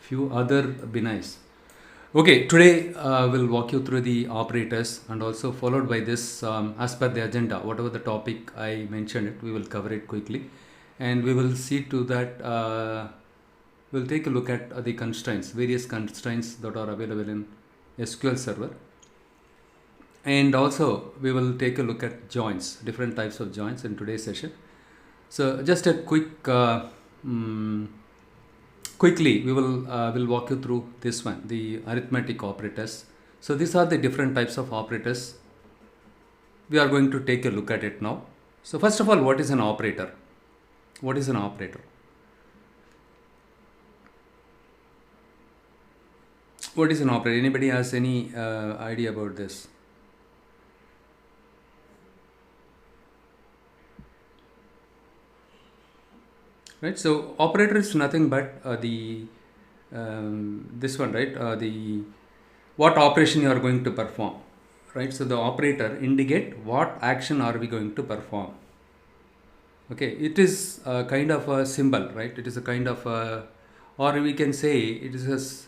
few other binaries. Okay, today we'll walk you through the operators, and also followed by this, as per the agenda, whatever the topic I mentioned it, we will cover it quickly, and we will see to that we'll take a look at the constraints, various constraints that are available in SQL Server, and also we will take a look at joins, different types of joins in today's session. So just a quickly we will walk you through this one, the arithmetic operators. So these are the different types of operators. We are going to take a look at it now. So first of all, what is an operator? What is an operator? What is an operator? Anybody has any idea about this? Right, so operator is nothing but this one, right? The what operation you are going to perform, right? So the operator indicate what action are we going to perform. Okay, it is a kind of a symbol, right? It is a kind of a, or we can say it is it's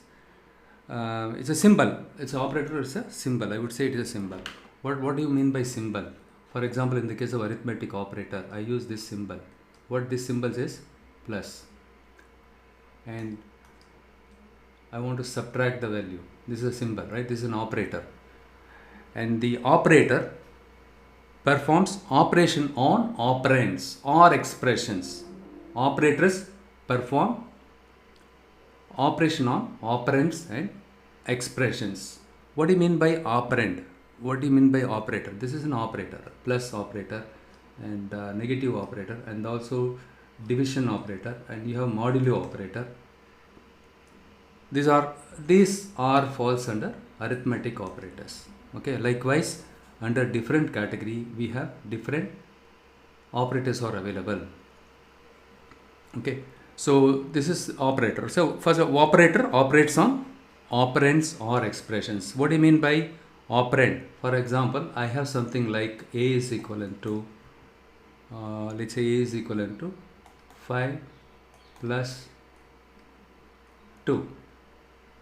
a symbol. It's an operator. It's a symbol. I would say it is a symbol. What do you mean by symbol? For example, in the case of arithmetic operator, I use this symbol. What this symbol is? Plus, and I want to subtract the value. This is a symbol, right? This is an operator, and the operator performs operation on operands or expressions. Operators perform operation on operands and expressions. What do you mean by operand? What do you mean by operator? This is an operator, plus operator, and negative operator, and also division operator, and you have modulo operator. These are falls under arithmetic operators. Okay, likewise under different category we have different operators are available. Okay, so this is operator. So first, operator operates on operands or expressions. What do you mean by operand? For example, I have something like a is equivalent to let's say a is equivalent to 5 plus 2.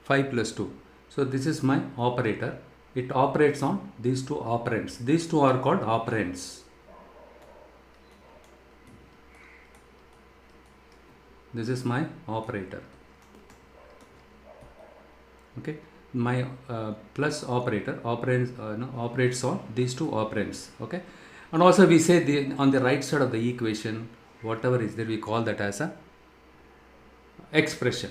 5 plus 2. So this is my operator. It operates on these two operands. These two are called operands. This is my operator. Okay, my plus operator operates on these two operands. Okay, and also we say on the right side of the equation, whatever is there, we call that as a expression.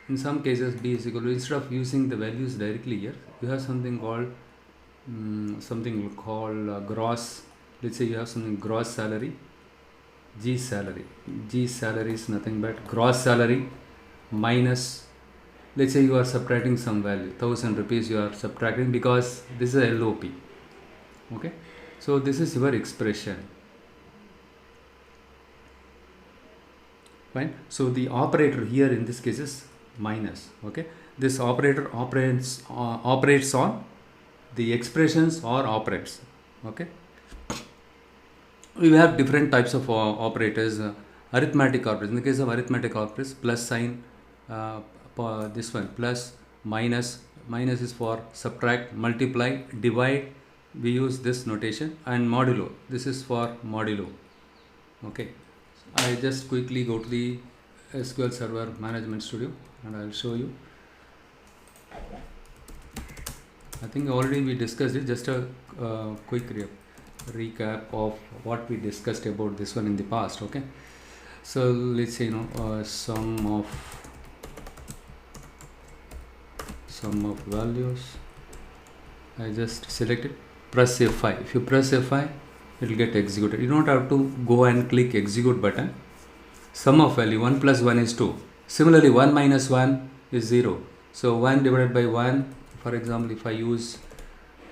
In some cases, b is equal to, instead of using the values directly here, you have something called gross. Let's say you have something gross salary, G salary. G salary is nothing but gross salary minus, let's say you are subtracting some value, 1000 rupees you are subtracting, because this is a LOP. Okay, so this is your expression. Fine. So the operator here in this case is minus. Okay, this operator operates on the expressions or operands. Okay, we have different types of operators. Arithmetic operators. In the case of arithmetic operators, plus sign, this one plus, minus is for subtract, multiply, divide, we use this notation, and modulo, this is for modulo. Okay, I just quickly go to the SQL Server Management Studio and I'll show you. I think already we discussed it. Just a quick recap of what we discussed about this one in the past. Okay, so let's say sum of values. I just select it, press F5. If you press F5, it will get executed. You don't have to go and click execute button. Sum of value 1 plus 1 is 2. Similarly, 1 minus 1 is 0. So 1 divided by 1, for example, if I use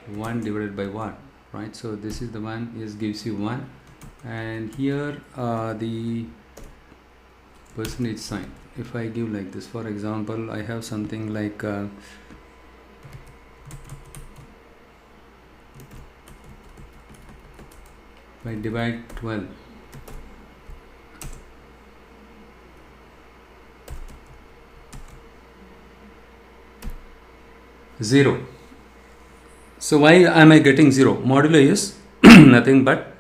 1 divided by 1, right? So this is the one, gives you 1, and here the percentage sign. If I give like this, for example, I have something like if I divide 12, 0. So why am I getting 0? Modulo is nothing but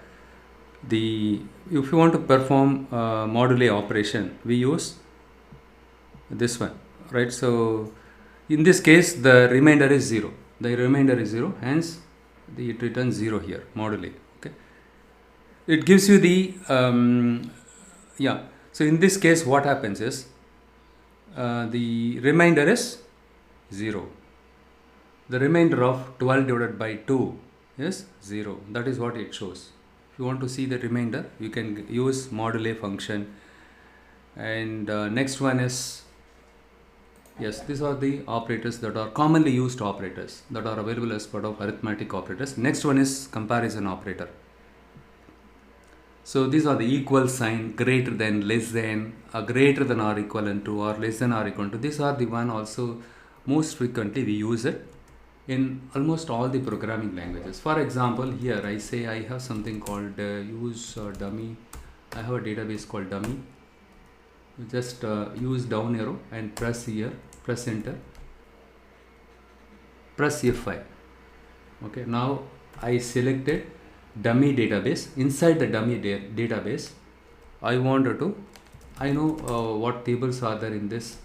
the, if you want to perform modulo operation, we use this one, right? So in this case, the remainder is 0. The remainder is 0, hence it returns 0 here, modulo. Okay. It gives you the, yeah. So in this case, what happens is the remainder is 0. The remainder of 12 divided by 2 is 0. That is what it shows. If you want to see the remainder, you can use modulo function. And next one is, yes, these are the operators that are commonly used operators that are available as part of arithmetic operators. Next one is comparison operator. So these are the equal sign, greater than, less than, greater than or equivalent to, or less than or equal to. These are the one also most frequently we use it in almost all the programming languages. For example, here I say I have something called use dummy. I have a database called dummy. You just use down arrow and press here, press enter, press F5. Okay, now I selected dummy database. Inside the dummy database, I wanted to, I know what tables are there in this.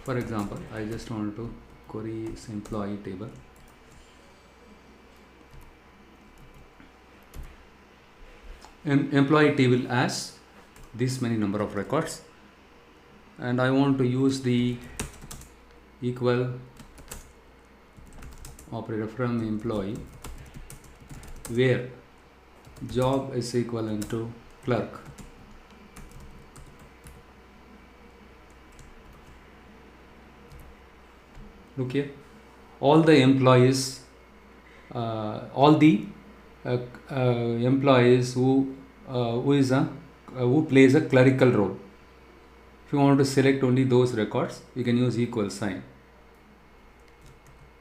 For example, I just wanted to query employee table. Employee table has this many number of records, and I want to use the equal operator from employee where job is equivalent to clerk. Look here, all the employees, employees who plays a clerical role. If you want to select only those records, you can use equal sign.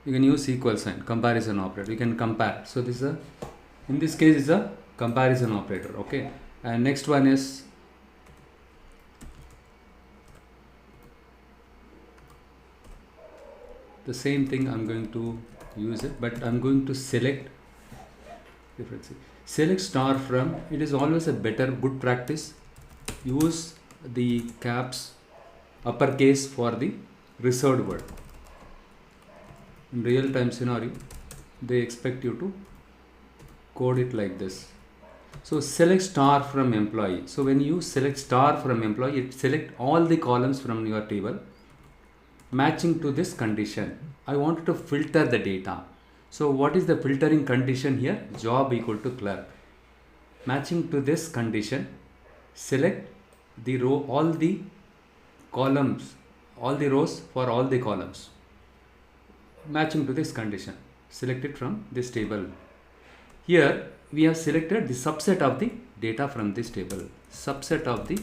You can use equal sign, comparison operator. You can compare. So this is a, in this case, is a comparison operator. Okay. And next one is the same thing. I'm going to use it, but I'm going to select difference. Select star from. It is always a better, good practice. Use the caps uppercase for the reserved word. In real time scenario, they expect you to code it like this. So select star from employee. So when you select star from employee, it select all the columns from your table matching to this condition. I wanted to filter the data. So what is the filtering condition here? Job equal to clerk. Matching to this condition, select the row, all the columns, all the rows for all the columns. Matching to this condition, select it from this table. Here we have selected the subset of the data from this table. Subset of the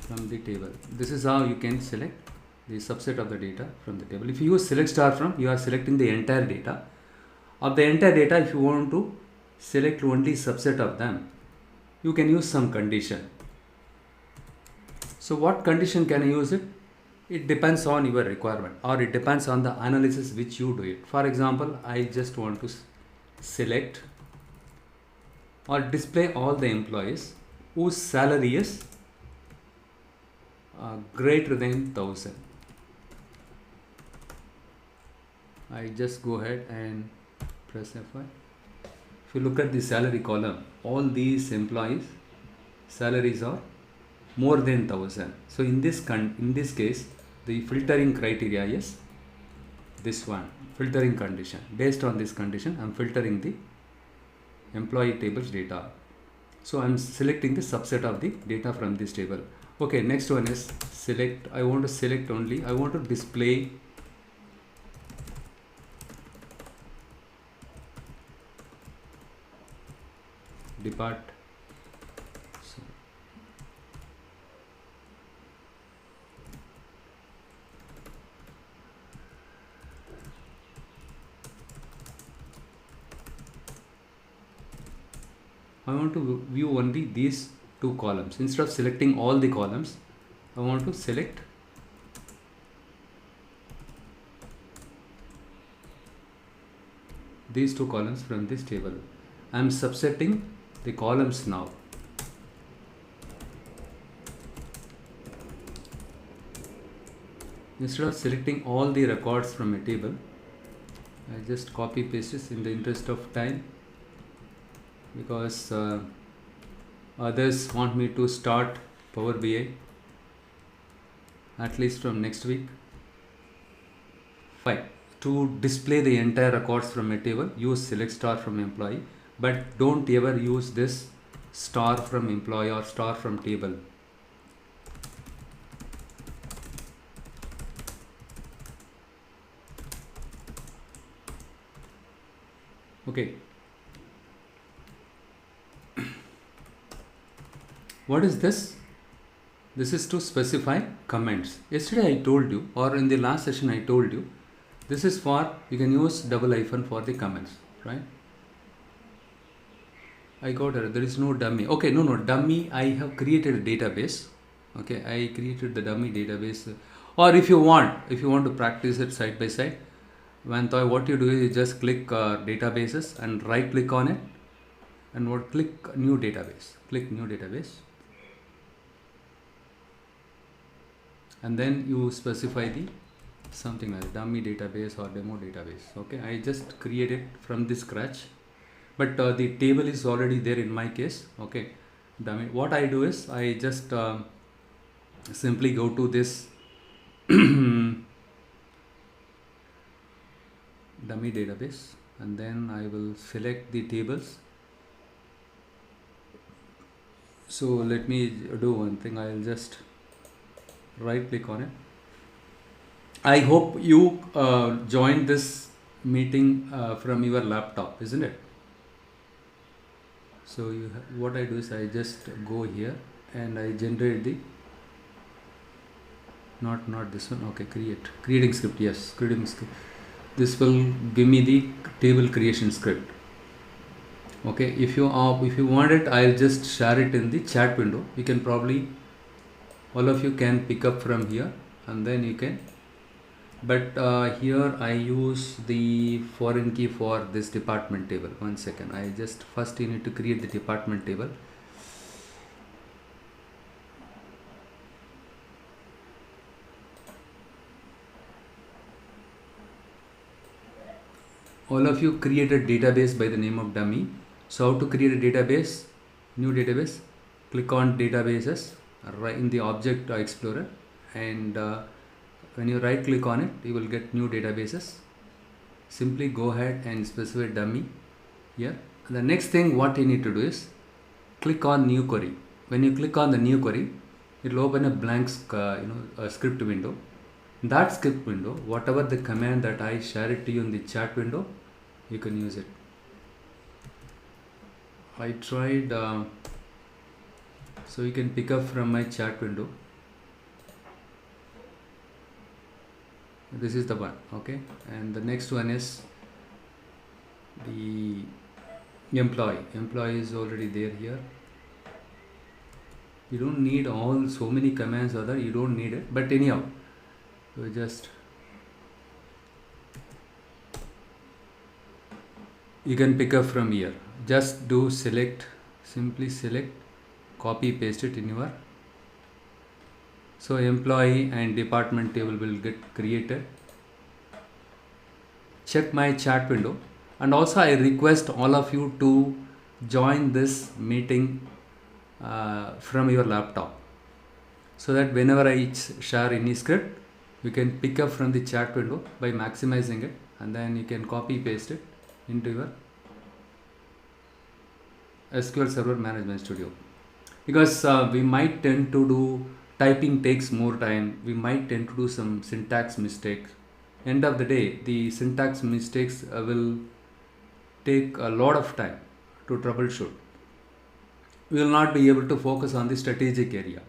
from the table. This is how you can select the subset of the data from the table. If you use select star from, you are selecting the entire data. Of the entire data, if you want to select only subset of them, you can use some condition. So what condition can I use it? It depends on your requirement, or it depends on the analysis which you do it. For example, I just want to select or display all the employees whose salary is greater than 1000. I just go ahead and press F5. If you look at the salary column, all these employees salaries are more than 1000. So in this case, the filtering criteria is this one, filtering condition. Based on this condition, I'm filtering the employee tables data. So I'm selecting the subset of the data from this table. Okay, next one is select. I want to select only, I want to display depart. So I want to view only these two columns. Instead of selecting all the columns, I want to select these two columns from this table. I am subsetting the columns now. Instead of selecting all the records from a table, I just copy paste this in the interest of time, because others want me to start Power BI at least from next week. Fine. To display the entire records from a table, use select star from employee, but don't ever use this star from employee or star from table. Okay. What is this? This is to specify comments. Yesterday I told you, or in the last session I told you, this is for, you can use double hyphen for the comments, right? I got it. There is no dummy. Okay, no dummy. I have created a database. Okay, I created the dummy database. Or if you want to practice it side by side, what you do is you just click databases and right click on it, and click new database. Click new database, and then you specify the something like dummy database or demo database. Okay, I just created from the scratch, but the table is already there in my case. Okay, dummy. What I do is I just simply go to this dummy database, and then I will select the tables. So let me do one thing. I'll just right click on it. I hope you joined this meeting from your laptop, isn't it? So what I do is I just go here and I generate the not this one. Okay, creating script. Yes, creating script. This will give me the table creation script. Okay, if you want it, I'll just share it in the chat window. You can probably, all of you can pick up from here, and then you can. But here I use the foreign key for this department table. One second. First you need to create the department table. All of you create a database by the name of dummy. So how to create a database? New database. Click on databases right in the object explorer, and when you right click on it, you will get new databases. Simply go ahead and specify dummy here. The next thing what you need to do is click on new query. When you click on the new query, it will open a blank a script window. That script window, whatever the command that I share it to you in the chat window, you can use it. I tried, so you can pick up from my chat window. This is the one. Okay, and the next one is the employee is already there here. You don't need so many commands or that, you don't need it, but anyhow, you can pick up from here. Just do simply select, copy paste it in your. So employee and department table will get created. Check my chat window, and also I request all of you to join this meeting from your laptop, so that whenever I share any script, you can pick up from the chat window by maximizing it, and then you can copy paste it into your SQL Server Management Studio. Because we might tend to do, typing takes more time, we might tend to do some syntax mistakes. End of the day, the syntax mistakes will take a lot of time to troubleshoot. We will not be able to focus on the strategic area.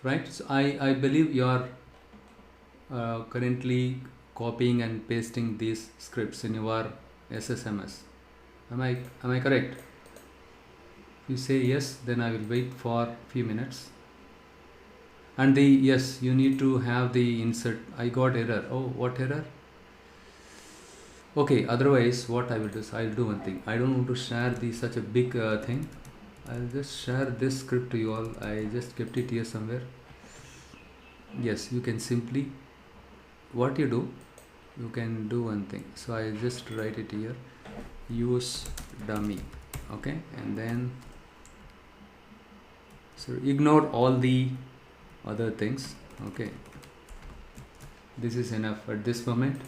Right? right? So I believe you are currently copying and pasting these scripts in your SSMS. Am I correct? If you say yes, then I will wait for few minutes. And the yes, you need to have the insert. I got error. Oh, what error? Okay, otherwise what I will do is I'll do one thing. I don't want to share the such a big thing. I'll just share this script to you all. I just kept it here somewhere. Yes, you can simply, what you do, you can do one thing. So I just write it here, use dummy. Okay, and then so ignore all the other things. Okay, this is enough at this moment.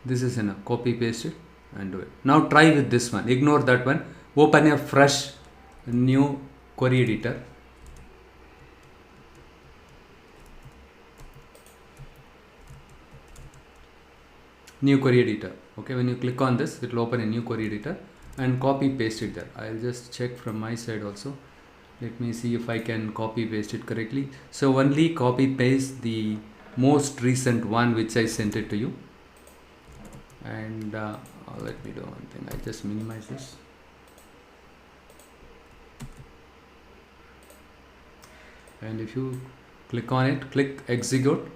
This is enough. Copy paste it and do it. Now try with this one. Ignore that one. Open a fresh new query editor. New query editor. Okay, when you click on this, it will open a new query editor and copy paste it there. I'll just check from my side also. Let me see if I can copy paste it correctly. So only copy paste the most recent one which I sent it to you. And let me do one thing. I just minimize this. And if you click on it, click execute.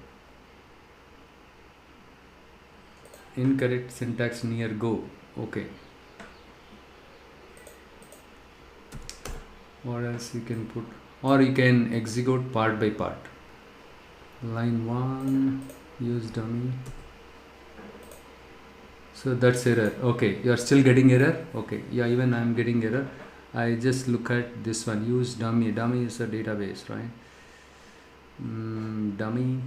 Incorrect syntax near go. Okay. What else you can put? Or you can execute part by part. Line 1, use dummy. So that's error. Okay, you are still getting error. Okay, yeah, even I am getting error. I just look at this one. Use dummy. Dummy is a database, right? Dummy.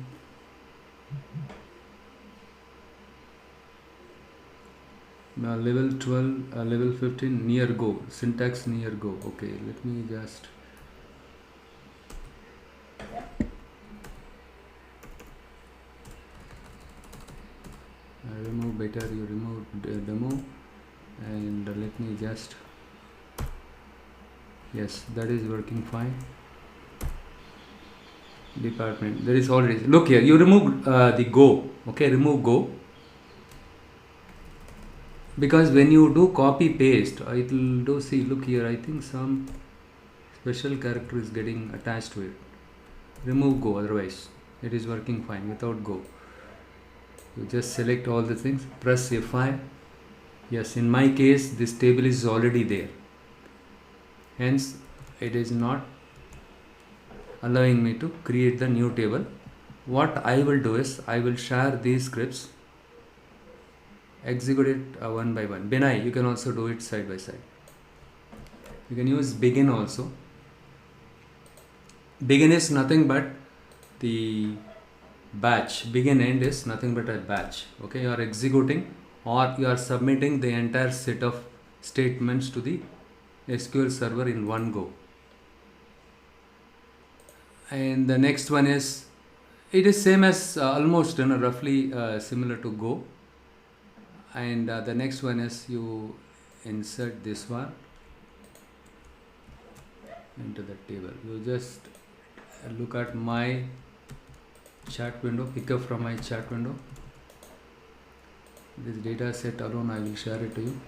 Level 12, level 15, near go. Syntax near go. Okay, let me just. Remove better. You remove demo, and let me just. Yes, that is working fine. Department. There is already. Look here. You remove the go. Okay, remove go. Because when you do copy paste, it will do. See, look here. I think some special character is getting attached to it. Remove go. Otherwise, it is working fine without go. You just select all the things. Press F5. Yes, in my case, this table is already there. Hence, it is not allowing me to create the new table. What I will do is, I will share these scripts, execute it one by one. Benai, you can also do it side by side. You can use begin also. Begin is nothing but the batch. Begin end is nothing but a batch. Okay, you are executing or you are submitting the entire set of statements to the SQL server in one go. And the next one is, it is same as almost roughly similar to go. And the next one is you insert this one into the table. You just look at my chat window, pick up from my chat window. This data set alone, I will share it to you.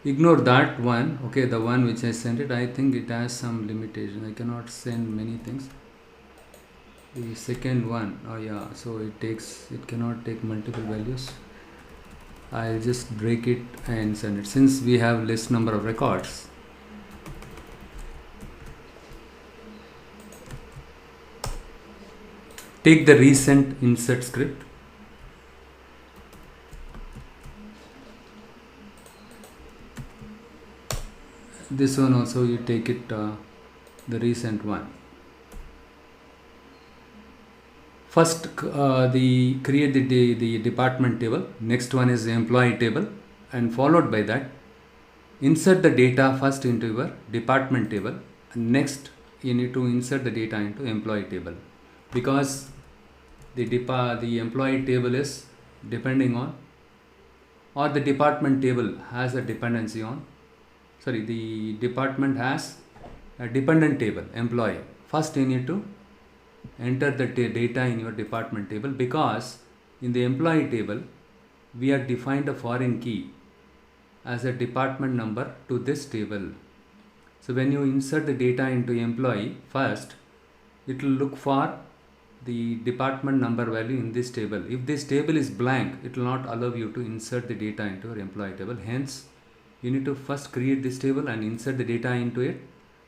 Ignore that one. Okay, the one which I sent it, I think it has some limitation. I cannot send many things. The second one, oh yeah, so it cannot take multiple values. I'll just break it and send it. Since we have less number of records, take the recent insert script. This one also you take it the recent one. First, the create the department table. Next one is the employee table, and followed by that, insert the data first into your department table. And next, you need to insert the data into employee table, because the employee table is depending on, or the department table has a dependency on. Sorry, the department has a dependent table, employee. First, you need to enter the data in your department table, because in the employee table we have defined a foreign key as a department number to this table. So when you insert the data into employee, first it will look for the department number value in this table. If this table is blank, it will not allow you to insert the data into your employee table. Hence, you need to first create this table and insert the data into it,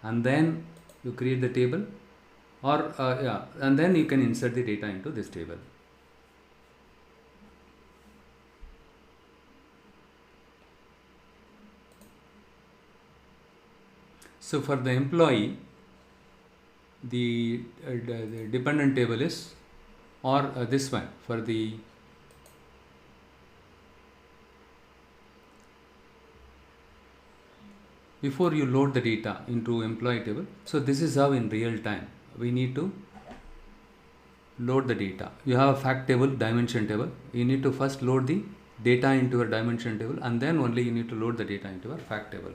and then you create the table, or and then you can insert the data into this table. So for the employee, the dependent table is, or this one for the before you load the data into employee table. So this is how in real time we need to load the data. You have a fact table, dimension table. You need to first load the data into a dimension table, and then only you need to load the data into a fact table.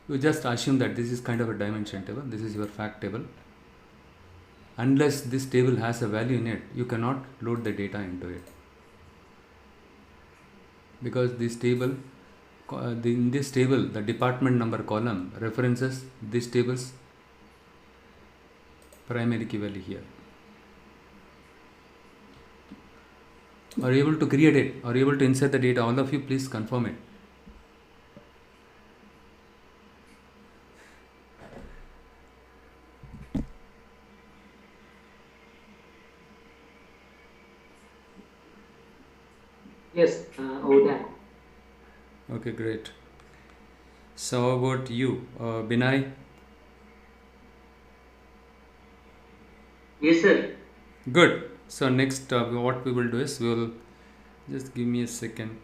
You just assume that this is kind of a dimension table, this is your fact table. Unless this table has a value in it, you cannot load the data into it, because this table, in this table, the department number column references this table's primary key value here. Are you able to create it? Are you able to insert the data? All of you, please confirm it. Yes, over there. Okay, great. So how about you, Binay? Yes, sir. Good. So next, what we will do is, we will just give me a second.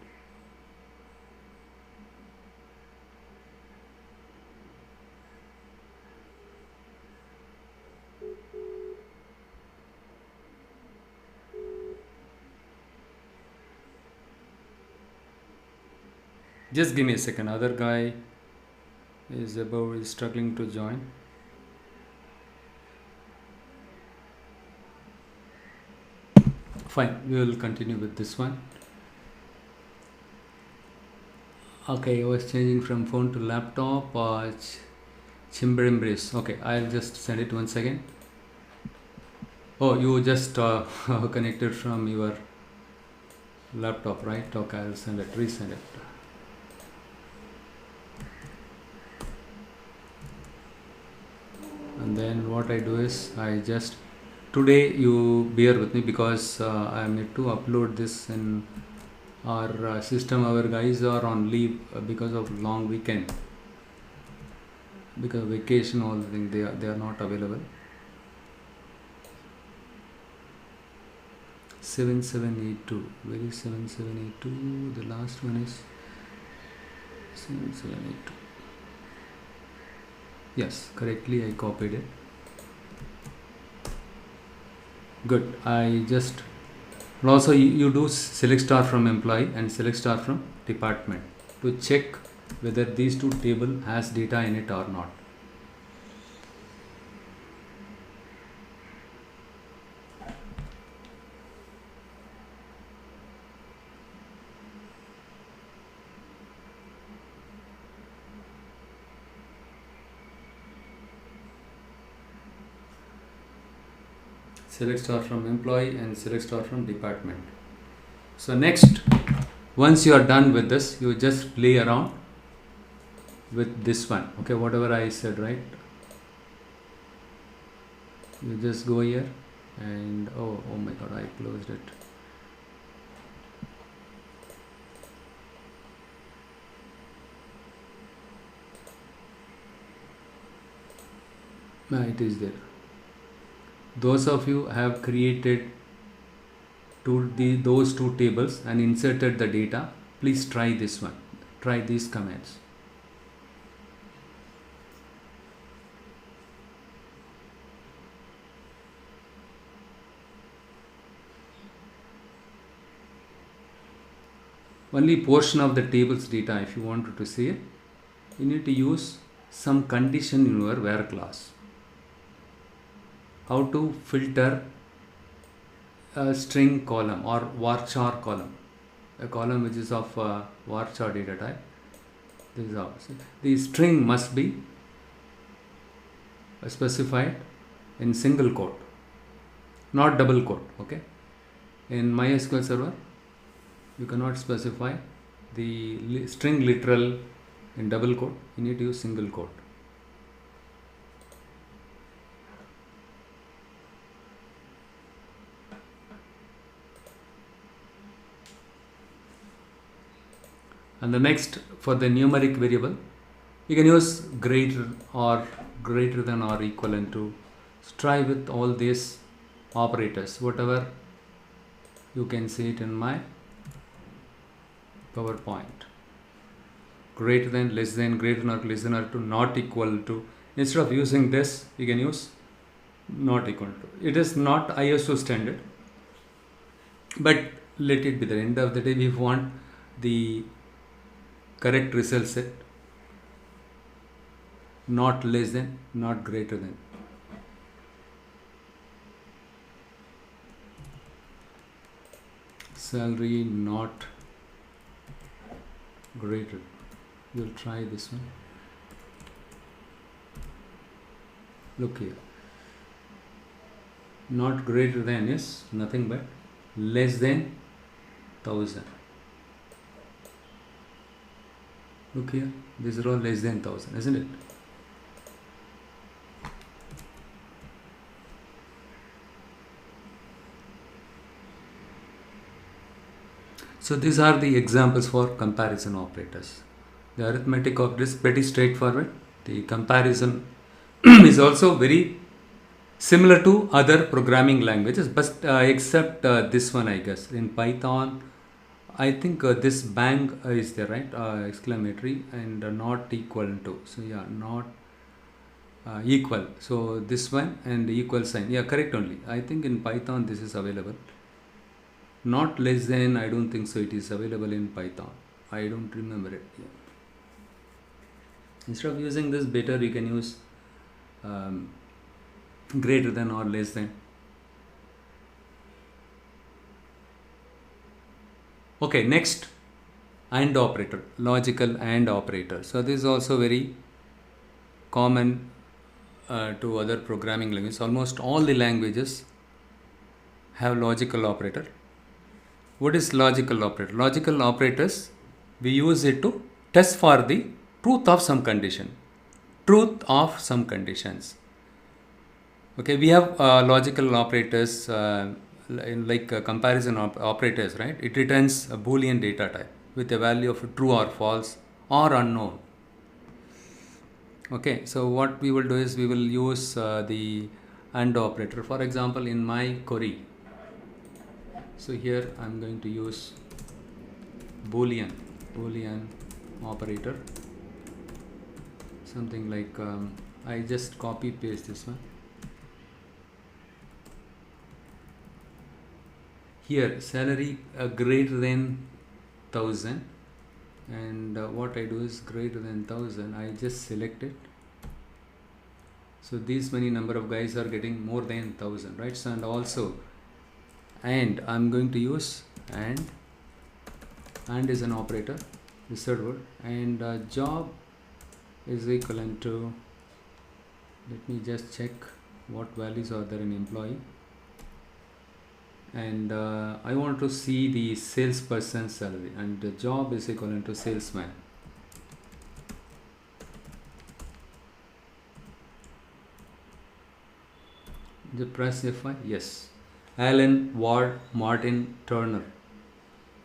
Just give me a second. Other guy is struggling to join. Fine, we will continue with this one. Okay, I was changing from phone to laptop. Chimber Okay, I'll just send it once again. Oh, you just connected from your laptop, right? Okay, I'll send it, resend it. And then what I do is, I just, today you bear with me, because I need to upload this in our system. Our guys are on leave because of long weekend, because of vacation, all the things, they are not available. 7782, where is 7782? The last one is 7782. Yes, correctly I copied it. Good. I just, also you do select star from employee and select star from department to check whether these two table has data in it or not. Select star from employee and select star from department. So next, once you are done with this, you just play around with this one. Okay, whatever I said, right? You just go here and oh my god, I closed it. It is there. those of you have created those two tables and inserted the data, please try this one. Try these commands. Only portion of the table's data, if you wanted to see it, you need to use some condition in your where class. How to filter a string column or varchar column, a column which is of varchar data type. This is how. The string must be specified in single quote, not double quote. Okay, in MySQL server you cannot specify the string literal in double quote. You need to use single quote. And the next, for the numeric variable, you can use greater than or equivalent to. Try with all these operators, whatever you can see it in my PowerPoint. Greater than, less than, greater than or less than or to, not equal to. Instead of using this, you can use not equal to. It is not ISO standard, but let it be. The end of the day, we want the correct result set, not less than, not greater than. Salary not greater. We'll try this one. Look here. Not greater than is nothing but less than 1000. Look here, these are all less than 1000, isn't it? So these are the examples for comparison operators. The arithmetic of this is pretty straightforward. The comparison is also very similar to other programming languages, but except this one, I guess. In Python, I think this bang is there, right? Exclamatory and not equal to. So yeah, not equal. So this one and equal sign. Yeah, correct only. I think in Python this is available. Not less than, I don't think so. It is available in Python. I don't remember it. Yeah. Instead of using this, better you can use greater than or less than. Okay, next, AND operator, logical AND operator. So this is also very common to other programming languages. Almost all the languages have logical operator. What is logical operator? Logical operators, we use it to test for the truth of some condition. Truth of some conditions. Okay, we have logical operators like comparison operators, right? It returns a Boolean data type with a value of true or false or unknown. Okay, so what we will do is we will use the AND operator. For example, in my query, so here I'm going to use Boolean operator, something like I just copy paste this one. Here salary greater than 1000, and what I do is greater than 1000, I just select it. So these many number of guys are getting more than 1000, right? So and also, and I'm going to use and is an operator, this third word, and job is equivalent to, let me just check what values are there in employee, and I want to see the salesperson salary, and the job is equivalent to salesman. The press F5, yes. Alan, Ward, Martin, Turner.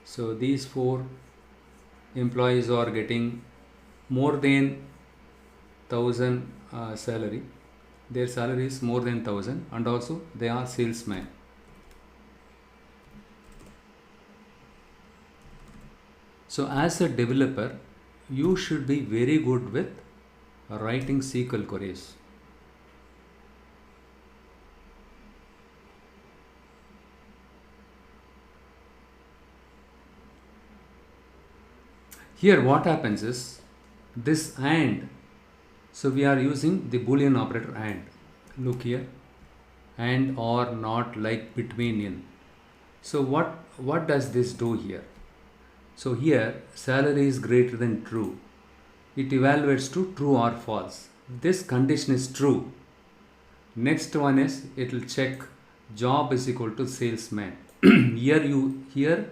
So these 4 employees are getting more than 1000 salary. their salary is more than 1000 and also they are salesmen. So as a developer, you should be very good with writing SQL queries. Here what happens is this AND, so we are using the Boolean operator AND. Look here, AND or not, like, between, in. So what does this do here? So here salary is greater than true. It evaluates to true or false. This condition is true. Next one is it will check job is equal to salesman. Here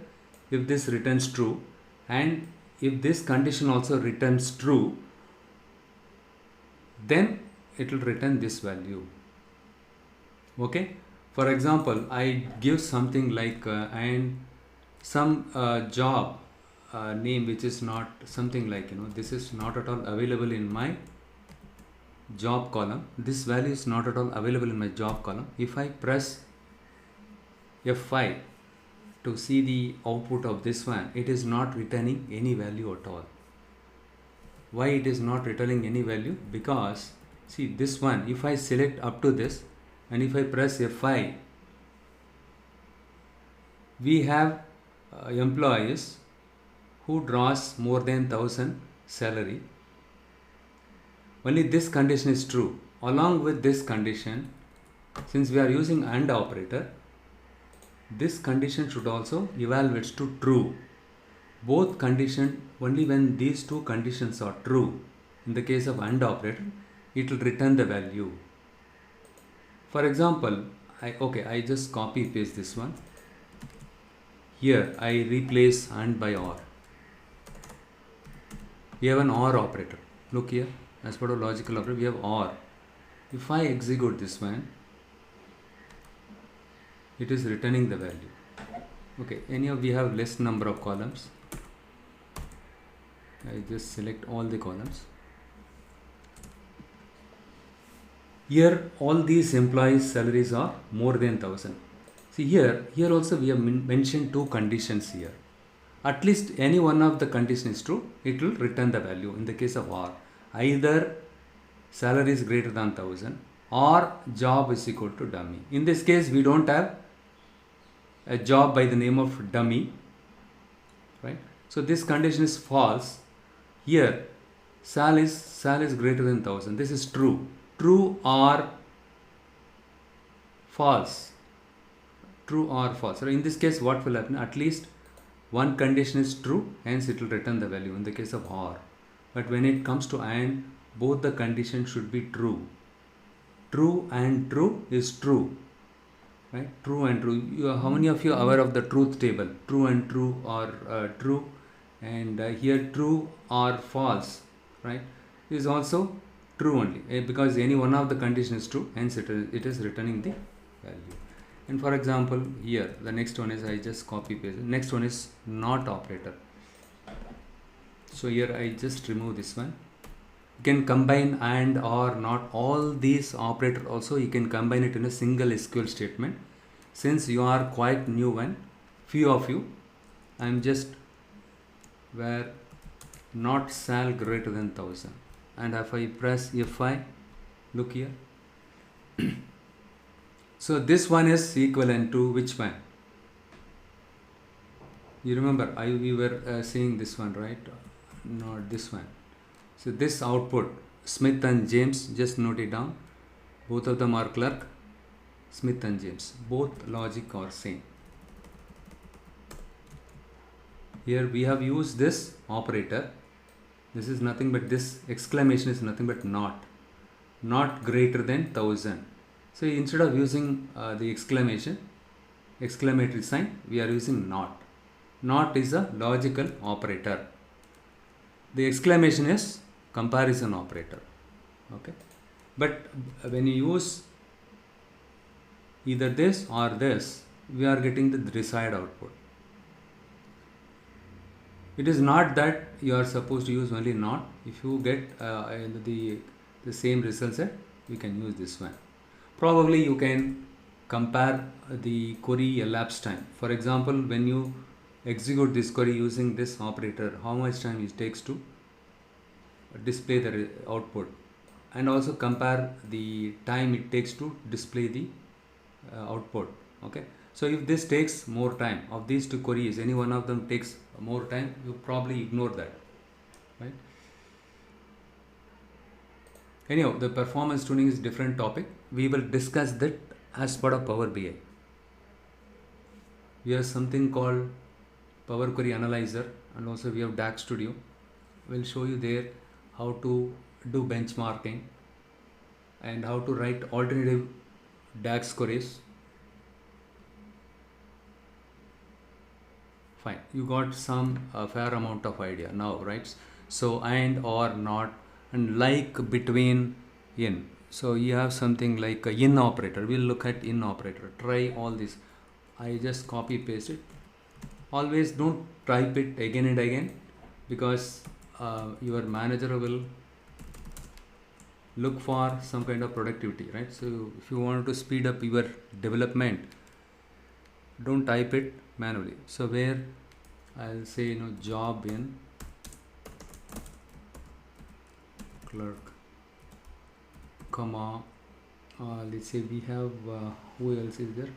if this returns true and if this condition also returns true, then it will return this value. Okay, for example, I give something like and some job name which is not something like, this is not at all available in my job column. This value is not at all available in my job column. If I press F5 to see the output of this one, it is not returning any value at all. Why it is not returning any value? Because see this one, if I select up to this and if I press F5, we have employees who draws more than 1000 salary. Only this condition is true. Along with this condition, since we are using AND operator, this condition should also evaluates to true. Both condition, only when these two conditions are true, in the case of AND operator, it will return the value. For example, I just copy paste this one. Here I replace AND by OR. We have an OR operator. Look here, as part of logical operator, we have OR. If I execute this one, it is returning the value. Okay, we have less number of columns. I just select all the columns. Here all these employees' salaries are more than 1000. See here also we have mentioned two conditions here. At least any one of the conditions is true, it will return the value. In the case of OR, either salary is greater than 1000 or job is equal to dummy. In this case, we don't have a job by the name of dummy, right? So this condition is false. Here sal is greater than 1000. This is true. True or false. True or false. So in this case, what will happen? At least one condition is true, hence it will return the value in the case of OR. But when it comes to AND, both the conditions should be true. True and true is true, right? True and true. How many of you are aware of the truth table? True and true or true, and here true or false, right? Is also true only, because any one of the condition is true, hence it is returning the value. And for example, here the next one is, I just copy paste. Next one is not operator. So here I just remove this one. You can combine and or not. All these operator also you can combine it in a single SQL statement. Since you are quite new one, few of you, I am just where not sal greater than 1000, and if I press F5, look here. So this one is equivalent to which one? You remember we were seeing this one, right? Not this one. So this output, Smith and James, just note it down. Both of them are clerk, Smith and James. Both logic are same. Here we have used this operator. This is nothing but, this exclamation is nothing but not greater than 1000. So instead of using the exclamatory sign, we are using not. Not is a logical operator. The exclamation is comparison operator. Okay, but when you use either this or this, we are getting the desired output. It is not that you are supposed to use only not. If you get the same result set, you can use this one. Probably you can compare the query elapsed time. For example, when you execute this query using this operator, how much time it takes to display the output, and also compare the time it takes to display the output. Okay, so if this takes more time, of these two queries any one of them takes more time, you probably ignore that, right? Anyhow, the performance tuning is different topic. We will discuss that as part of Power BI. We have something called Power Query Analyzer, and also we have DAX Studio. We'll show you there how to do benchmarking and how to write alternative DAX queries. Fine, you got some fair amount of idea now, right? So and, or, not, and like, between, in. So you have something like a in operator. We'll look at in operator. Try all this. I just copy paste it. Always don't type it again and again, because your manager will look for some kind of productivity, right? So if you want to speed up your development, don't type it manually. So where I'll say job in clerk, comma, let's say we have who else is there,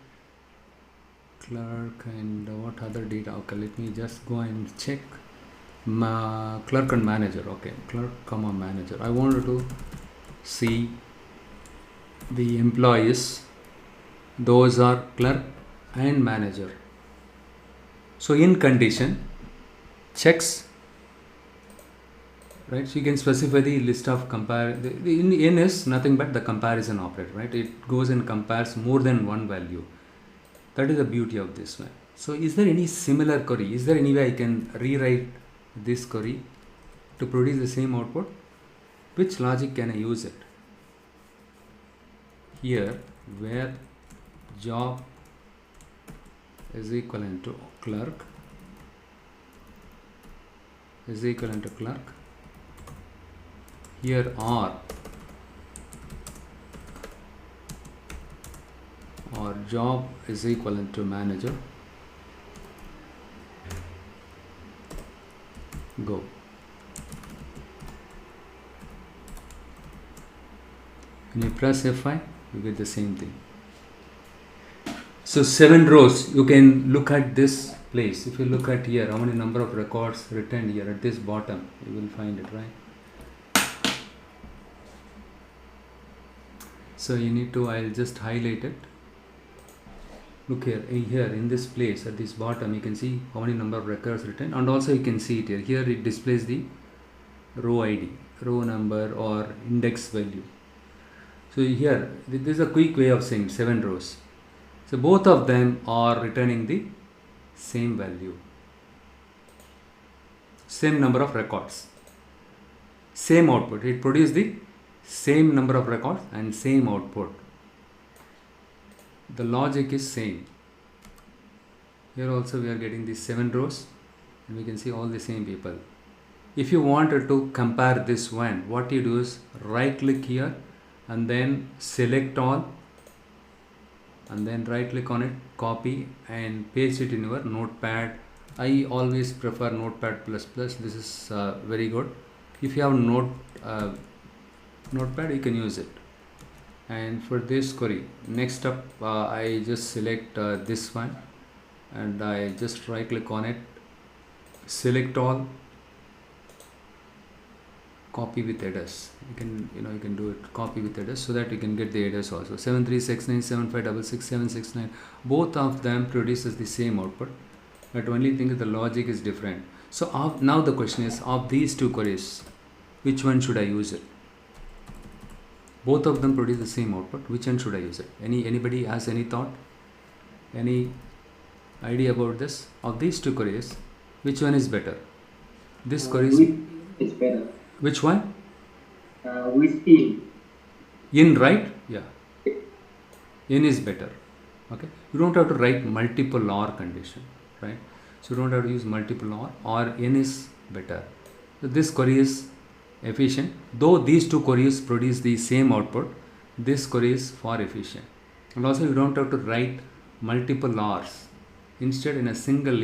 clerk, and what other data. Okay, let me just go and check clerk and manager. Okay, clerk comma manager. I wanted to see the employees, those are clerk and manager. So in condition checks, right? So you can specify the list of compare. The in is nothing but the comparison operator, right? It goes and compares more than one value. That is the beauty of this one. So is there any similar query? Is there any way I can rewrite this query to produce the same output? Which logic can I use it? Here, where job is equivalent to clerk is equivalent to clerk. Here or job is equivalent to manager. Go. When you press F5, you get the same thing. So 7 rows, you can look at this place. If you look at here, how many number of records written here at this bottom, you will find it, right? So you need to, I'll just highlight it. Look here in this place at this bottom, you can see how many number of records written, and also you can see it here. Here it displays the row ID, row number or index value. So here, this is a quick way of saying 7 rows. So both of them are returning the same value, same number of records, same output. It produces the same number of records and same output. The logic is same. Here also we are getting these 7 rows, and we can see all the same people. If you wanted to compare this one, what you do is right click here and then select all, and then right click on it, copy and paste it in your notepad. I always prefer notepad++. This is very good. If you have notepad, you can use it. And for this query, next up I just select this one, and I just right click on it, select all, copy with headers. You can do it, copy with headers, so that you can get the headers also. 736975666769, both of them produces the same output, but only thing is the logic is different. So now the question is, of these two queries, which one should I use it? Both of them produce the same output. Which one should I use it? Anybody has any thought? Any idea about this? Of these two queries, which one is better? This query is better. Which one? With in. In, right? Yeah. In is better. Okay. You don't have to write multiple OR condition, right? So you don't have to use multiple or in is better. So this query is efficient. Though these two queries produce the same output, this query is far efficient. And also you don't have to write multiple R's. Instead, in a single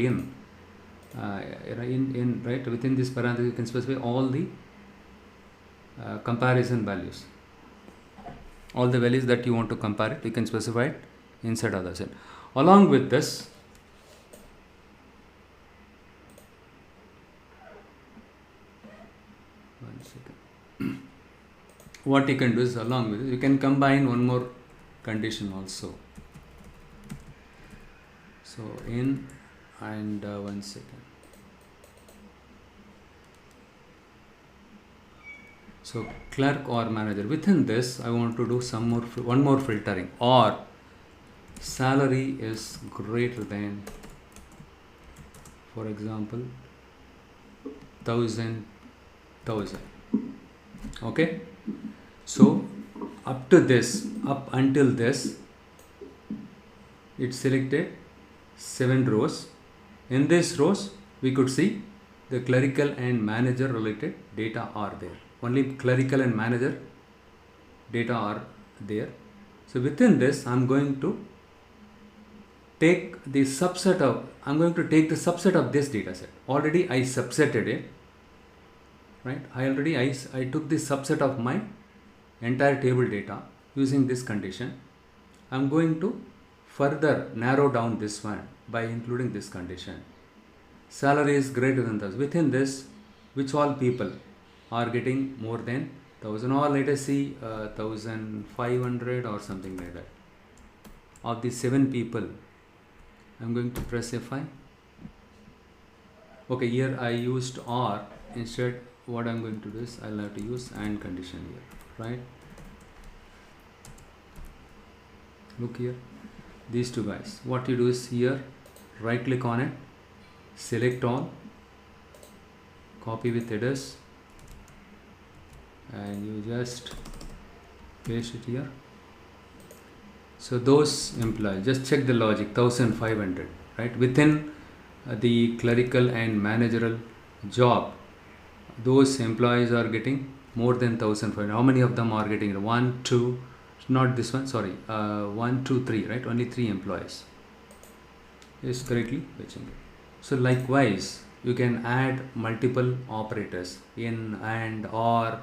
right within this parenthesis, you can specify all the comparison values. All the values that you want to compare it, you can specify it inside of the cell. Along with this, what you can do is, along with it, you can combine one more condition also. So in and one second. So clerk or manager. Within this, I want to do one more filtering. Or salary is greater than, for example, 1,000. Okay. So up until this, it selected 7 rows. In these rows, we could see the clerical and manager related data are there. Only clerical and manager data are there. So within this, I'm going to take the subset of this data set. Already I subsetted it, right? I took the subset of my entire table data using this condition. I'm going to further narrow down this one by including this condition. Salary is greater than this. Within this, which all people are getting more than 1,000, or let us see 1,500 or something like that. Of the 7 people, I'm going to press F5. Okay, here I used OR. Instead, what I'm going to do is I'll have to use AND condition here, right? Look here, these two guys. What you do is here, right click on it, select all, copy with headers, and you just paste it here. So those employees, just check the logic, 1,500, right? Within the clerical and managerial job, those employees are getting more than 1,500. How many of them are getting it? 1, 2, not this one, sorry, 1, 2, 3, right? Only 3 employees is correctly fetching it. So likewise, you can add multiple operators in and or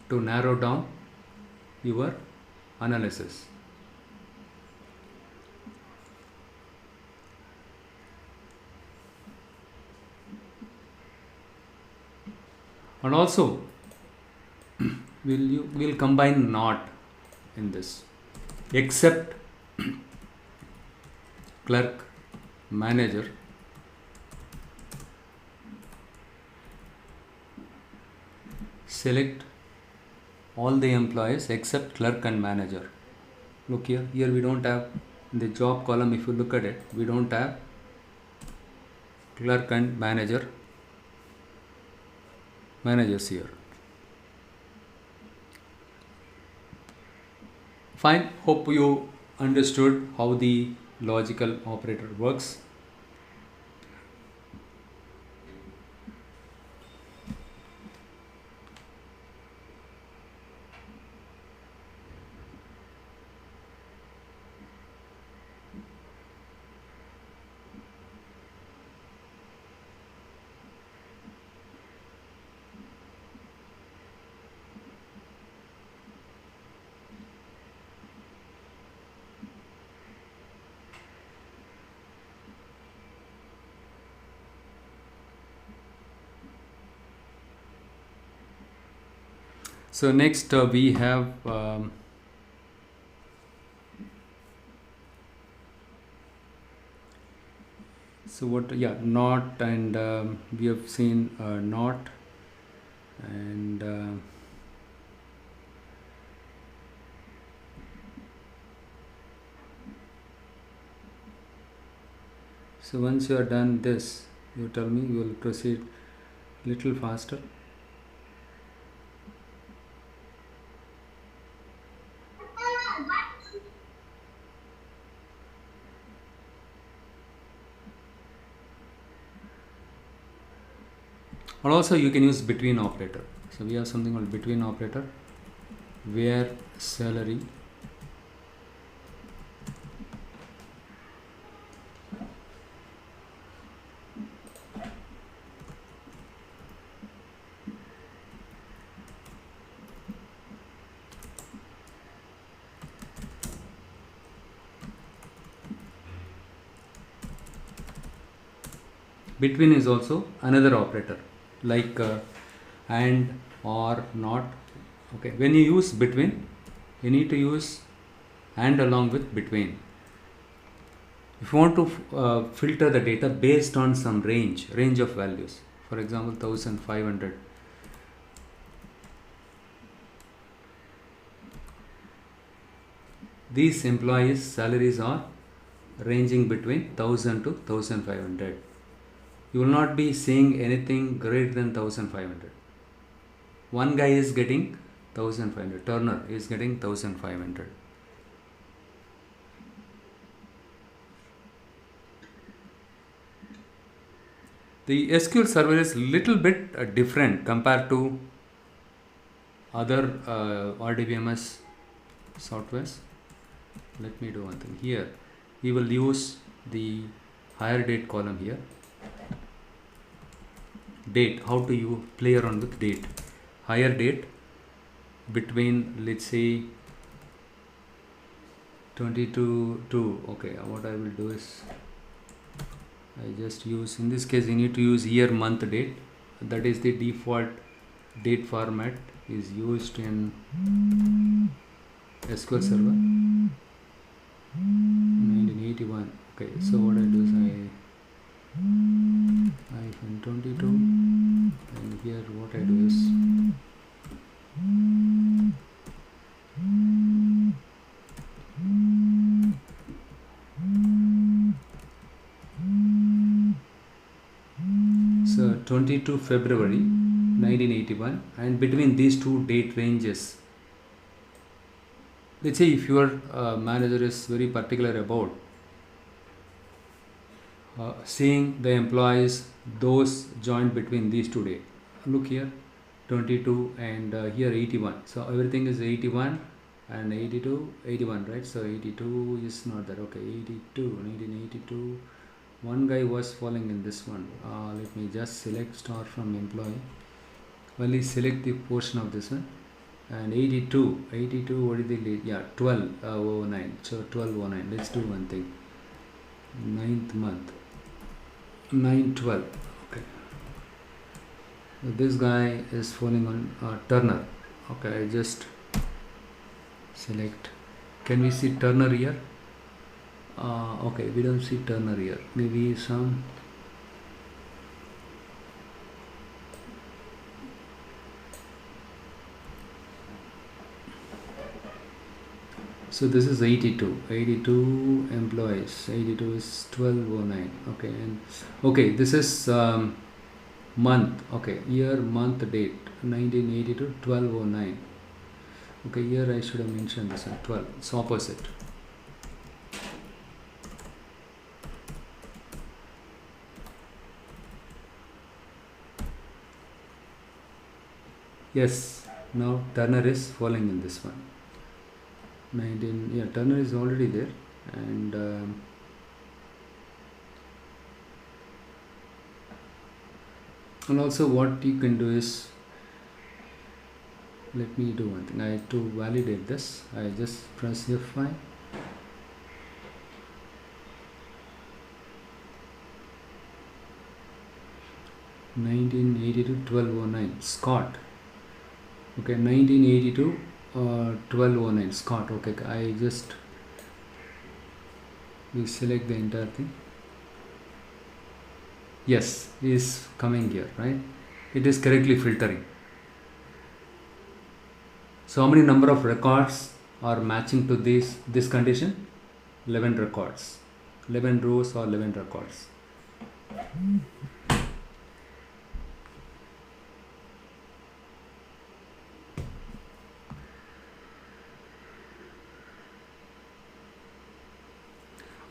to narrow down your analysis. And also, we'll combine not in this, except clerk, manager, select all the employees except clerk and manager. Look here, we don't have in the job column. If you look at it, we don't have clerk and managers here. Fine, hope you understood how the logical operator works. So next we have not, and we have seen not, and so once you are done this, you tell me, you will proceed little faster. And also you can use between operator. So we have something called between operator. where salary between is also another operator, like and or not. Okay, when you use between, you need to use and along with between. If you want to filter the data based on some range of values, for example 1500, these employees salaries are ranging between 1000 to 1500. You will not be seeing anything greater than 1500. One guy is getting 1500, Turner is getting 1500. The SQL Server is little bit different compared to other RDBMS softwares. Let me do one thing here. We will use the higher date column here. Date, how do you play around with date? Higher date between, let's say 22 to, okay, what I will do is I just use, in this case you need to use year, month, date. That is the default date format is used in SQL Server 1981. Okay, so what I do is I -22, and here what I do is so 22 February 1981, and between these two date ranges, let's say if your manager is very particular about seeing the employees those joined between these two dates. Look here, 22 and here 81. So everything is 81 and 82, 81, right? So 82 is not that. Okay, 82, 1982. One guy was falling in this one. Let me just select star from employee. Only select the portion of this one. And 82, what is the lead? Yeah, 1209. So 1209. Let's do one thing. 9th month. 9/12. Okay. So this guy is falling on Turner. Okay, I just select. Can we see Turner here? Okay, we don't see Turner here. Maybe some. So this is 82 employees. 82 is 1209. Okay, and okay, this is month. Okay, year, month, date 1982, 1209. Okay, here I should have mentioned this one 12. It's opposite. Yes, now Turner is falling in this one. 19, yeah, Turner is already there, and also what you can do is, let me do one thing. I have to validate this. I just press F5. (1982) 1209 Scott. Okay, 1982 1209 Scott. Okay, I just we select the entire thing. Yes, is coming here, right? It is correctly filtering. So how many number of records are matching to this condition? 11 records, 11 rows or 11 records.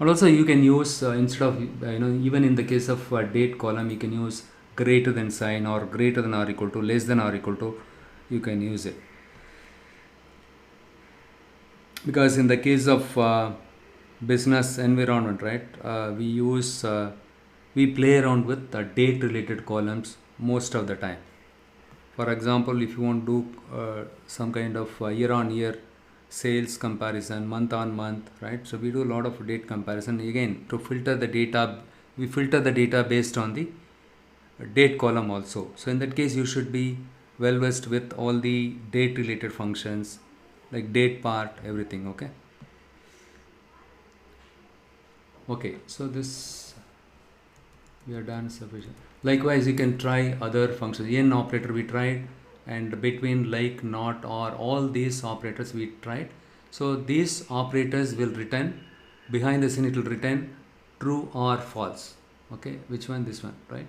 And also you can use instead of even in the case of date column, you can use greater than sign or greater than or equal to, less than or equal to. You can use it. because in the case of business environment, right, we play around with the date related columns most of the time. For example, if you want to do some kind of year on year sales comparison, month on month, right, so we do a lot of date comparison. Again, to filter the data, we filter the data based on the date column also. So in that case, you should be well versed with all the date related functions like date part, everything. Okay, so this we are done sufficient. Likewise, you can try other functions. In operator we tried, and between, like, not, or, all these operators we tried. So these operators will return, behind the scene it will return true or false. Okay, which one? This one, right?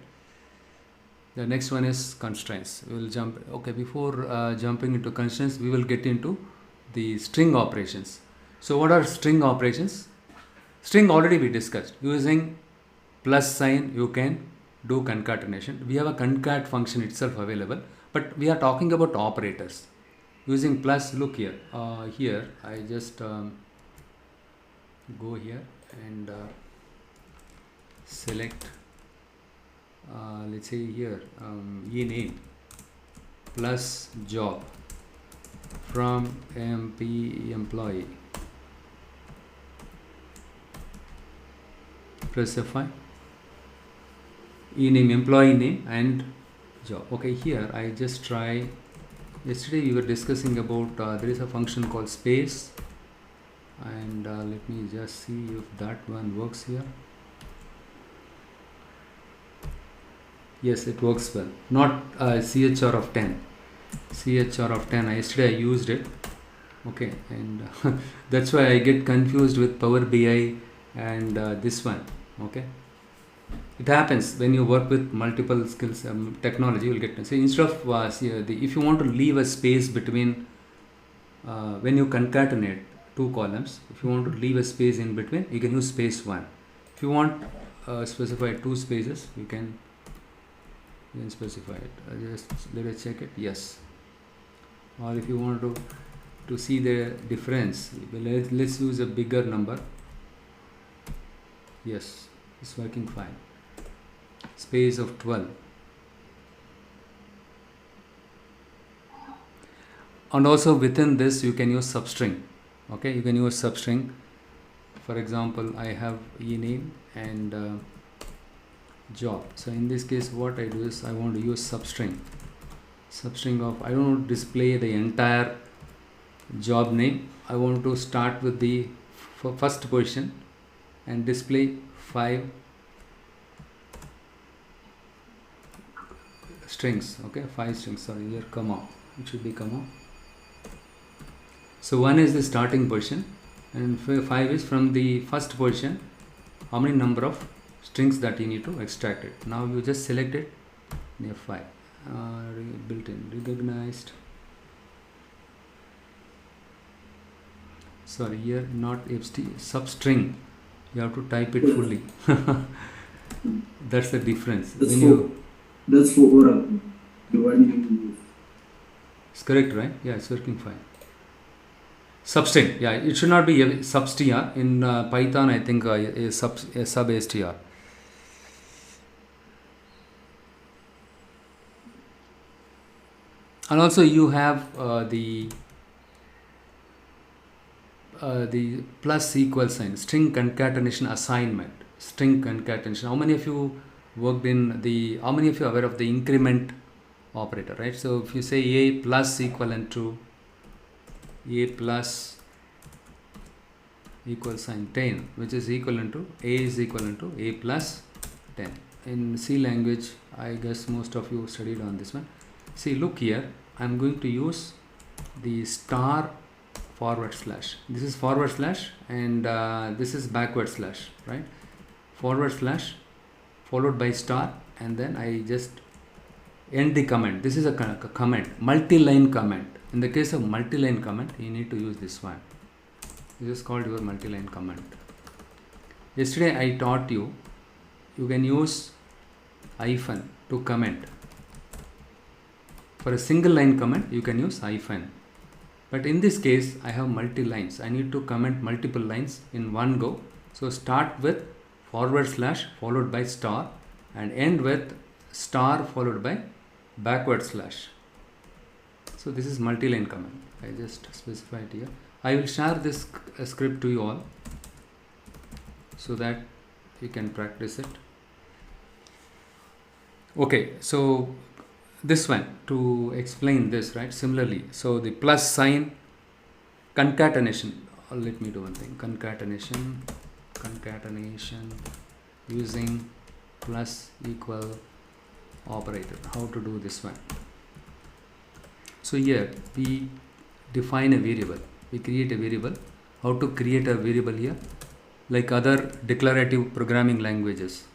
The next one is constraints. We will jump. Okay, before jumping into constraints, we will get into the string operations. So what are string operations? String already we discussed. Using plus sign you can do concatenation. We have a concat function itself available, but we are talking about operators. Using plus, look here. Here I just go here and select, let's say here, ename plus job from MP employee. Press F5. Ename, employee name and job. Okay, here I just try. Yesterday we were discussing about there is a function called space, and let me just see if that one works here. Yes, it works well. Not CHR of 10. CHR of 10. Yesterday I used it. Okay, and that's why I get confused with Power BI and this one. Okay, it happens when you work with multiple skills, technology. You will get to see, instead of if you want to leave a space between when you concatenate two columns, if you want to leave a space in between, you can use space 1. If you want specify 2 spaces, you can specify it. Just let us check it. Yes. Or if you want to see the difference, let's use a bigger number. Yes, it's working fine. Space of 12. And also within this you can use substring. Okay, you can use substring. For example, I have ename and job. So in this case what I do is I want to use substring of, I don't want to display the entire job name. I want to start with the first position and display 5 strings. Okay, 5 strings. Sorry, here comma, it should be comma. So 1 is the starting position and 5 is from the first position, how many number of strings that you need to extract it. Now you just select it, F5, built-in, recognized. Sorry, here not FT, substring. You have to type it fully. That's the difference. That's for Oracle. The one you use. It's correct, right? Yeah, it's working fine. Substring. Yeah, it should not be substr. In Python, I think sub str. And also you have the plus equal sign, string concatenation assignment. String concatenation. How many of you worked in how many of you are aware of the increment operator, right? So if you say a plus equivalent to a plus equal sign 10, which is equivalent to a is equivalent to a plus 10. In C language, I guess most of you studied on this one. See, look here, I'm going to use the star forward slash. This is forward slash and this is backward slash, right? Forward slash followed by star, and then I just end the comment. This is a comment, multi-line comment. In the case of multi-line comment, you need to use this one. This is called your multi-line comment. Yesterday I taught you can use hyphen to comment. For a single line comment, you can use hyphen. But in this case, I have multi lines. I need to comment multiple lines in one go. So start with forward slash followed by star and end with star followed by backward slash. So this is multi-line command. I just specify it here. I will share this script to you all so that you can practice it. Okay, so this one to explain this, right? Similarly, so the plus sign concatenation. Let me do one thing. Concatenation using plus equal operator. How to do this one? So here we define a variable. We create a variable. How to create a variable here? Like other declarative programming languages,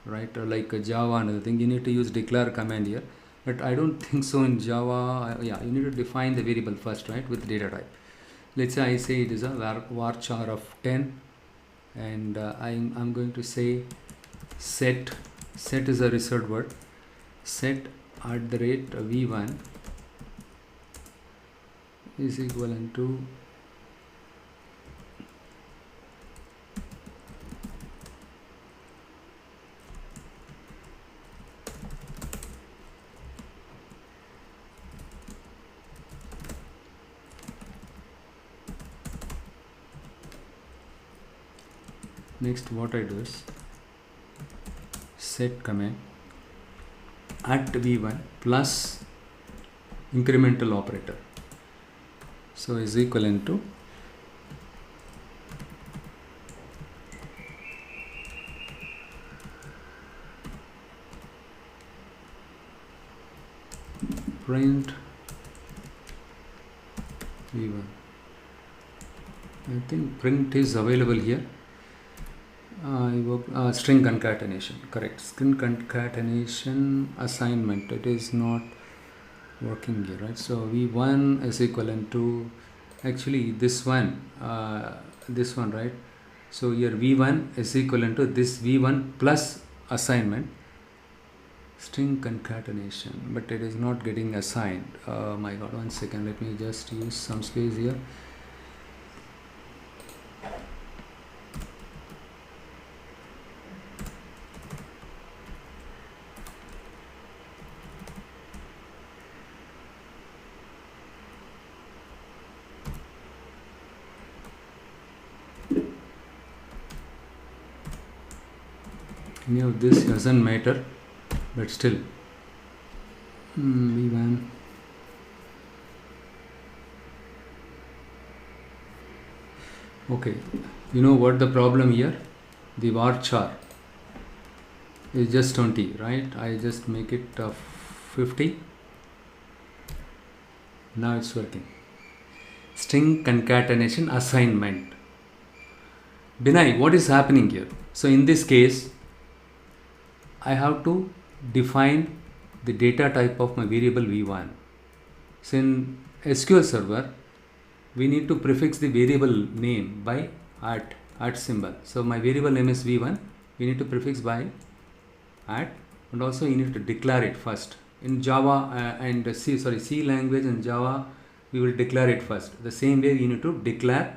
right? Like Java and other thing. You need to use declare command here. But I don't think so in Java. Yeah, you need to define the variable first, right? With data type. Let's say I say it is a varchar of 10, and I'm going to say set. Set is a reserved word. Set at the rate v1 is equivalent to next what I do is set command at v1 plus incremental operator. So is equivalent to print v1. I think print is available here. String concatenation, correct. String concatenation assignment, it is not working here, right? So v1 is equivalent to actually this one, right? So here v1 is equivalent to this v1 plus assignment string concatenation, but it is not getting assigned. My god, 1 second, let me just use some space here. Any of this doesn't matter, but still v1 okay. You know what the problem here? The varchar is just 20, right? I just make it 50. Now it's working. String concatenation assignment. Binay, what is happening here? So in this case, I have to define the data type of my variable v1. So in SQL Server, we need to prefix the variable name by at symbol. So my variable name is v1. We need to prefix by at, and also you need to declare it first. In Java and C language and Java, we will declare it first. The same way you need to declare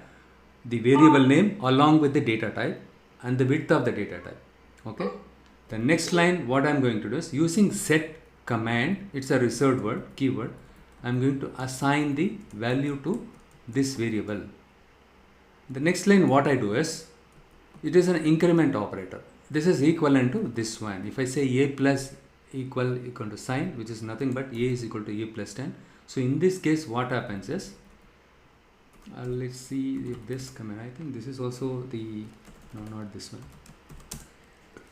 the variable name along with the data type and the width of the data type. Okay. The next line, what I'm going to do is using set command, it's a reserved word, keyword. I'm going to assign the value to this variable. The next line, what I do is, it is an increment operator. This is equivalent to this one. If I say a plus equal to sign, which is nothing but a is equal to a plus 10. So in this case, what happens is, let's see if this command, I think this is also the, no, not this one.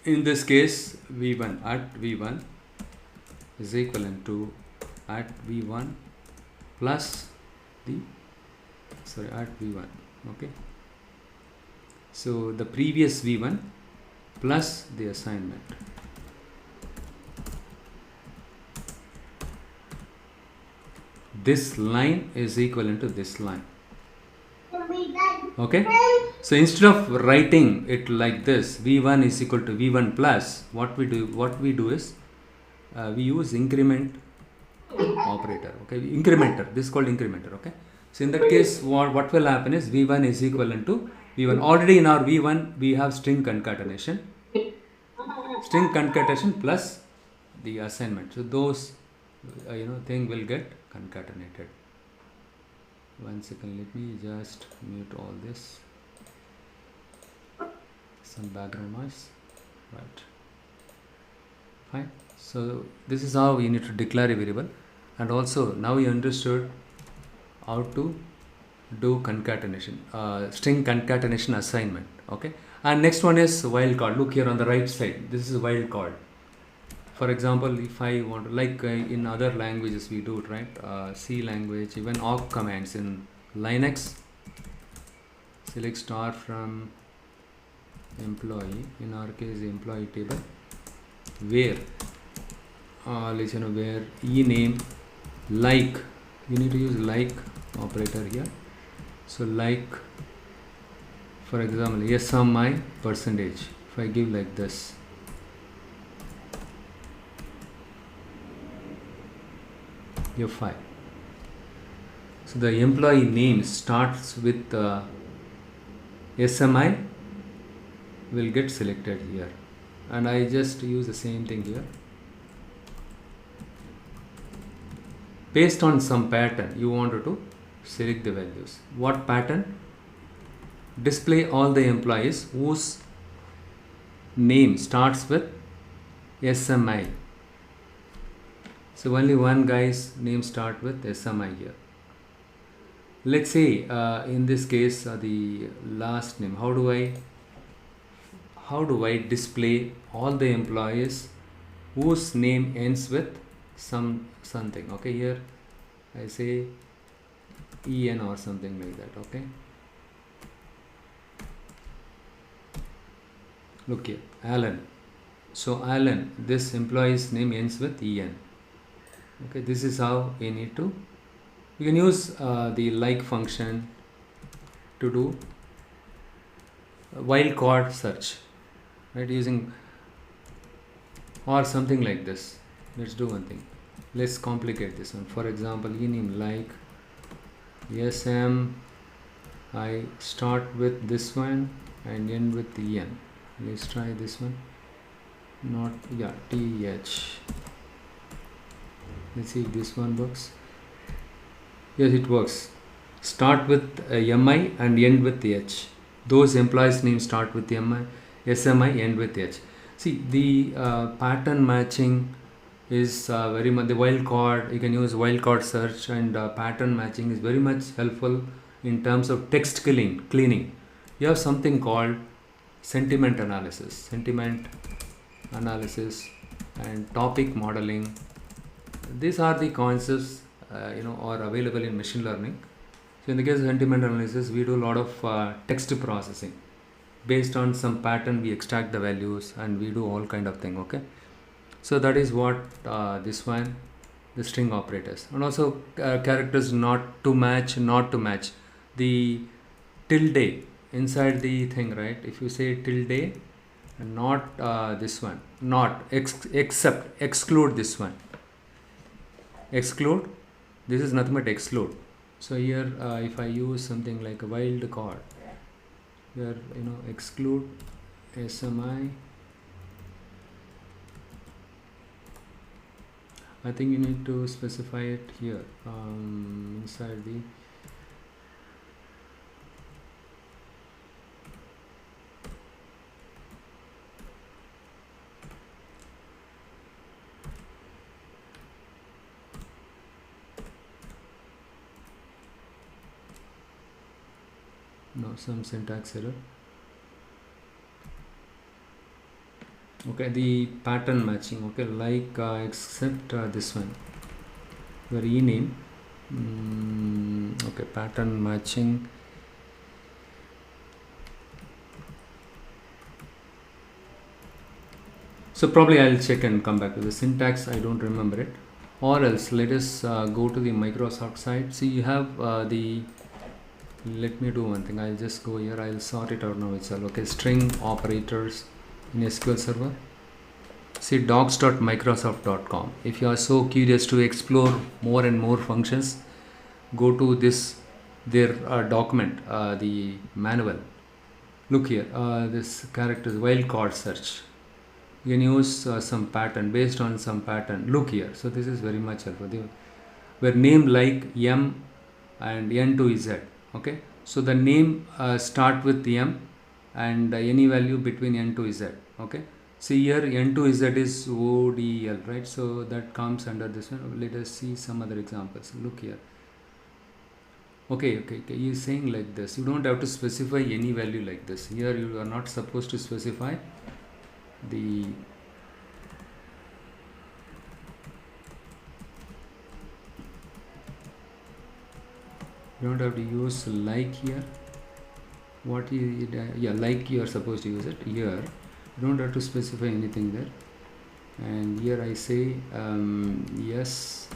In this case, v1 at v1 is equivalent to at v1 plus the at v1. Okay. So the previous v1 plus the assignment. This line is equivalent to this line. Okay. So instead of writing it like this, v1 is equal to v1 plus, what we do is we use increment operator. Okay, incrementer. This is called incrementer. Okay. So in that case, what will happen is v1 is equivalent to v1. Already in our v1 we have string concatenation plus the assignment. So those thing will get concatenated. One second, let me just mute all this. Some background noise. Right. Fine. So this is how we need to declare a variable, and also now you understood how to do concatenation, string concatenation assignment. Okay. And next one is wildcard. Look here on the right side. This is wildcard. For example, if I want, like in other languages we do it, right? C language, even awk commands in Linux. Select star from employee. In our case, the employee table. Where, let's where ename like. You need to use like operator here. So like, for example, SMI percentage. If I give like this. F5. So the employee name starts with SMI will get selected here, and I just use the same thing here. Based on some pattern, you wanted to select the values. What pattern? Display all the employees whose name starts with SMI. So only one guy's name start with SMI here. Let's say in this case the last name. How do I display all the employees whose name ends with something? Okay, here I say EN or something like that. Okay. Look here, Alan. So Alan, this employee's name ends with EN. Okay, this is how you need to. You can use the like function to do wildcard search, right? Using or something like this. Let's do one thing. Let's complicate this one. For example, ename like SM. I start with this one and end with EN. Let's try this one. Not TH. Let's see if this one works. Yes, it works. Start with MI and end with H. Those employees' names start with SMI, end with H. See, the pattern matching is very much the wildcard. You can use wildcard search, and pattern matching is very much helpful in terms of text cleaning. You have something called sentiment analysis, and topic modeling. These are the concepts are available in machine learning. So in the case of sentiment analysis, we do a lot of text processing. Based on some pattern, we extract the values and we do all kind of thing. Okay, so that is what this one, the string operators, and also characters not to match. The tilde inside the thing, right? If you say tilde, not this one, not except, exclude this one. Exclude, this is nothing but exclude. So here if I use something like a wildcard, here exclude SMI. I think you need to specify it here inside the some syntax error. Okay, the pattern matching. Okay, like except this one, your ename. Okay, pattern matching. So probably I'll check and come back to the syntax. I don't remember it. Or else let us go to the Microsoft site. See, you have let me do one thing. I'll just go here. I'll sort it out now itself. Okay, string operators in SQL Server. See, docs.microsoft.com. If you are so curious to explore more and more functions, go to this their document, the manual. Look here, this character is wildcard search. You can use some pattern based on some pattern. Look here, so this is very much helpful. They were named like M and N to Z. Okay, so the name start with M and any value between N to Z. Okay, see here N to Z is ODL, right? So that comes under this one. Let us see some other examples. Look here. Okay. You're saying like this. You don't have to specify any value like this. Here you are not supposed to specify the you don't have to use like here. What you like you are supposed to use it here. You don't have to specify anything there. And here I say yes,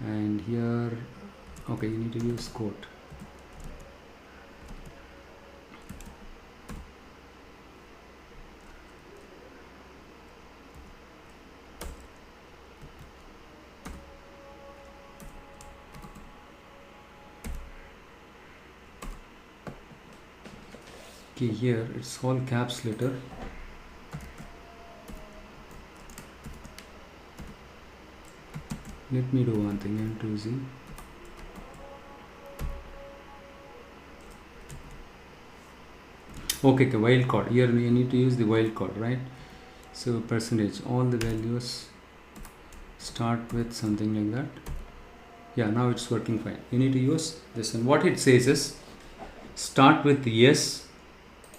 and here okay, you need to use quote. Okay, here it's all caps letter. Let me do one thing. N2Z. Okay, wildcard. Here you need to use the wildcard, right? So percentage, all the values start with something like that. Yeah, now it's working fine. You need to use this one. What it says is start with yes,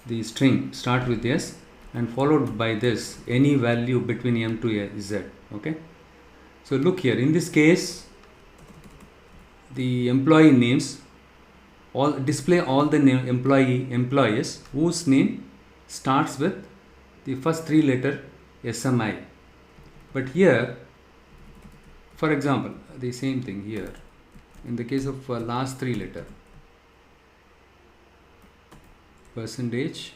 the string start with yes, and followed by this any value between M to Z. Okay, so look here, in this case the employee names all display all the name employees whose name starts with the first three letter SMI. But here, for example, the same thing here in the case of last three letter percentage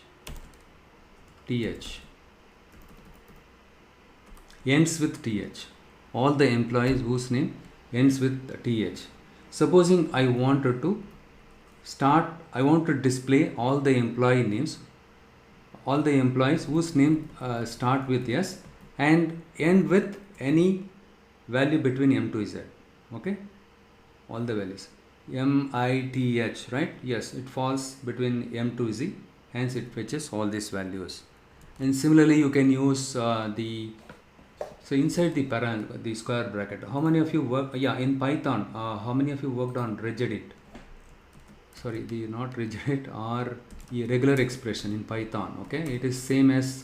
TH ends with TH, all the employees whose name ends with TH. Supposing I wanted to display all the employee names, all the employees whose name start with S and end with any value between M to Z. Okay, all the values MITH, right? Yes, it falls between M to Z, hence it fetches all these values. And similarly you can use so inside the square bracket, how many of you work in Python, how many of you worked on regedit? Sorry, the not regedit or regular expression in Python. Okay, it is same as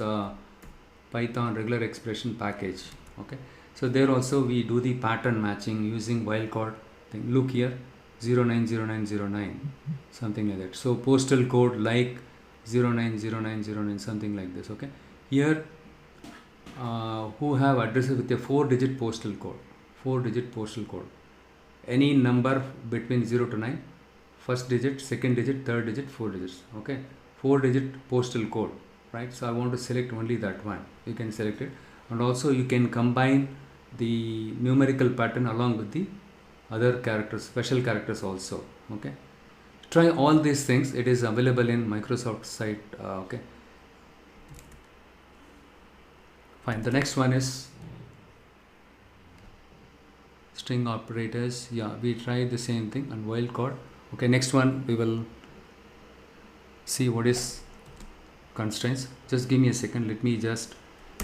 Python regular expression package. Okay, so there also we do the pattern matching using wildcard thing. Look here, 090909, something like that. So postal code like 090909, something like this. Okay, here who have addresses with a 4-digit postal code, any number between 0 to 9, first digit, second digit, third digit, 4 digits. Okay, 4-digit postal code, right? So I want to select only that one. You can select it, and also you can combine the numerical pattern along with the other characters, special characters also. Okay, try all these things. It is available in Microsoft site. Okay, fine. The next one is string operators. Yeah, we tried the same thing and wildcard. Okay, next one we will see what is constraints. Just give me a second. Let me just